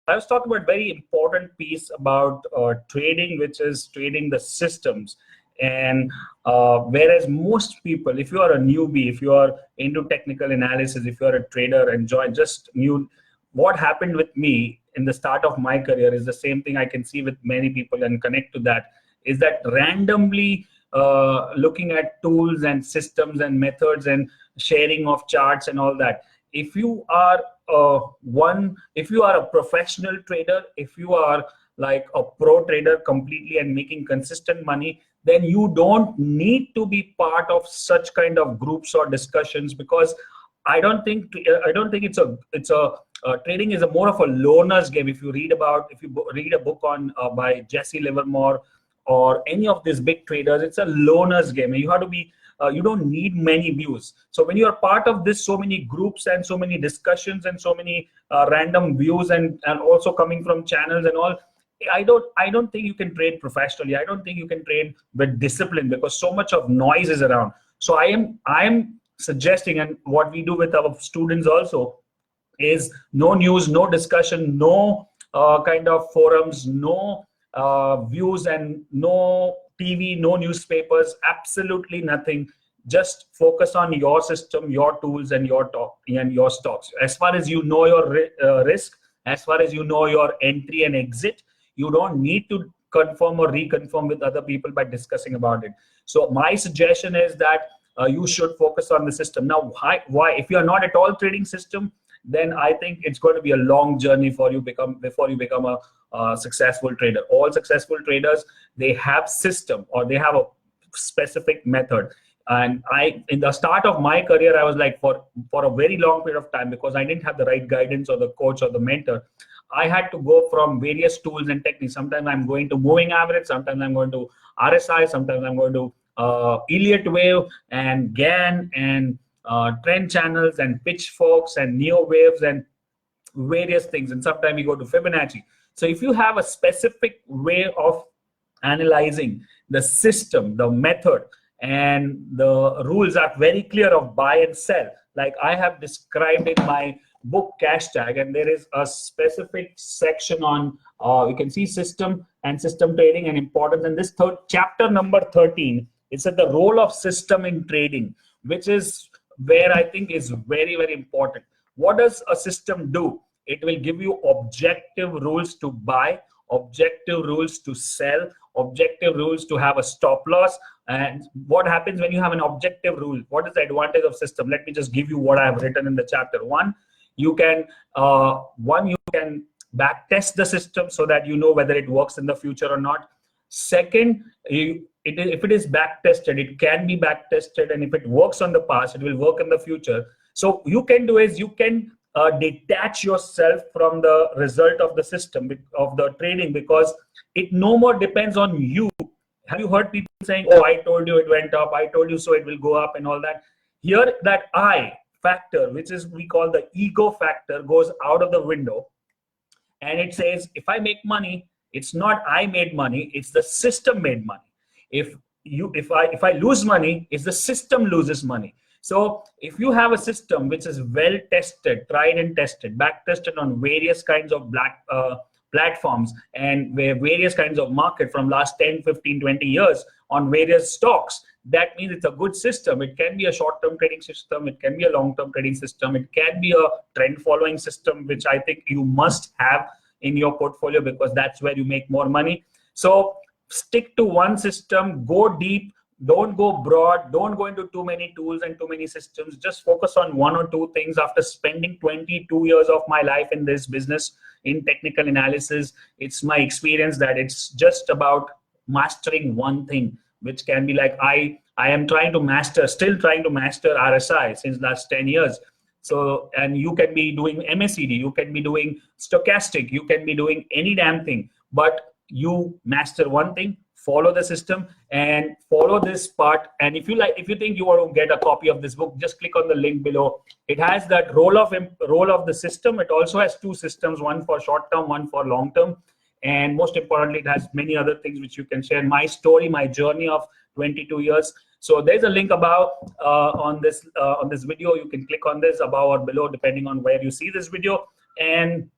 I was talking about very important piece about trading, which is trading the systems. And whereas most people, if you are a newbie, if you are into technical analysis, if you are a trader and just new, what happened with me in the start of my career is the same thing I can see with many people and connect to that, is that randomly looking at tools and systems and methods and sharing of charts and all that. If you are if you are a professional trader, if you are like a pro trader completely and making consistent money, then you don't need to be part of such kind of groups or discussions, because I don't think it's a trading is a more of a loner's game. If you read a book on by Jesse Livermore or any of these big traders, it's a loner's game. You have to be you don't need many views. So when you are part of this, so many groups and so many discussions and so many random views and also coming from channels and all, I don't think you can trade professionally. I don't think you can trade with discipline, because so much of noise is around. So I am suggesting, and what we do with our students also, is no news, no discussion, no kind of forums, no views, and no TV, no newspapers, absolutely nothing. Just focus on your system, your tools, and your stocks. As far as you know your risk, as far as you know your entry and exit, you don't need to confirm or reconfirm with other people by discussing about it. So my suggestion is that you should focus on the system. Now, why? If you are not at all trading system, then I think it's going to be a long journey for you before you become a successful trader. All successful traders, they have system, or they have a specific method. And in the start of my career, I was like, for a very long period of time, because I didn't have the right guidance or the coach or the mentor, I had to go from various tools and techniques. Sometimes I'm going to moving average, sometimes I'm going to RSI, sometimes I'm going to Elliott wave and GAN and trend channels and pitchforks and neo waves and various things. And sometimes we go to Fibonacci. So if you have a specific way of analyzing the system, the method, and the rules are very clear of buy and sell, like I have described in my book Cash Tag, and there is a specific section on you can see system and system trading and importance. And this chapter number 13, it's at the role of system in trading, which is where I think is very, very important. What does a system do? It will give you objective rules to buy, objective rules to sell, objective rules to have a stop loss. And what happens when you have an objective rule? What is the advantage of system? Let me just give you what I have written in the chapter. One, you can back test the system so that you know whether it works in the future or not. Second, if it is back tested, it can be back tested, and if it works on the past, it will work in the future. So you can do is you can detach yourself from the result of the system of the trading, because it no more depends on you. Have you heard people saying, oh, I told you it went up, I told you so it will go up and all that? Here, that I factor, which is we call the ego factor, goes out of the window, and it says, if I make money, it's not I made money, it's the system made money. If I lose money, it's the system loses money. So if you have a system which is well tested, tried and tested, back tested on various kinds of platforms and various kinds of market from last 10, 15, 20 years on various stocks, that means it's a good system. It can be a short-term trading system, it can be a long-term trading system, it can be a trend following system, which I think you must have in your portfolio, because that's where you make more money. So stick to one system, go deep, don't go broad, don't go into too many tools and too many systems. Just focus on one or two things. After spending 22 years of my life in this business in technical analysis, it's my experience that it's just about mastering one thing, which can be like I am still trying to master RSI since last 10 years. So, and you can be doing MACD, you can be doing stochastic, you can be doing any damn thing, but you master one thing, follow the system and follow this part. And if you think you want to get a copy of this book, just click on the link below. It has that role of the system. It also has two systems, one for short term, one for long term. And most importantly, it has many other things which you can share. My story, my journey of 22 years. So there's a link above on this video. You can click on this above or below, depending on where you see this video. And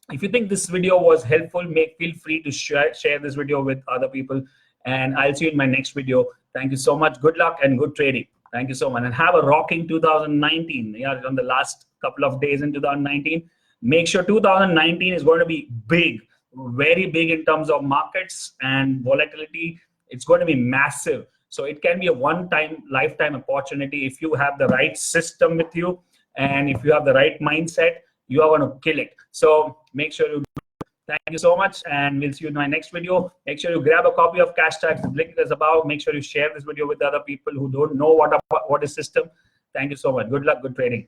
If you think this video was helpful, feel free to share this video with other people. And I'll see you in my next video. Thank you so much. Good luck and good trading. Thank you so much. And have a rocking 2019. Yeah, on the last couple of days in 2019. Make sure 2019 is going to be big, very big in terms of markets and volatility. It's going to be massive. So it can be a one-time, lifetime opportunity if you have the right system with you and if you have the right mindset. You are going to kill it. So make sure you do. Thank you so much, and we'll see you in my next video. Make sure you grab a copy of Cashtrack. The link is above. Make sure you share this video with other people who don't know what is system. Thank you so much. Good luck, good trading.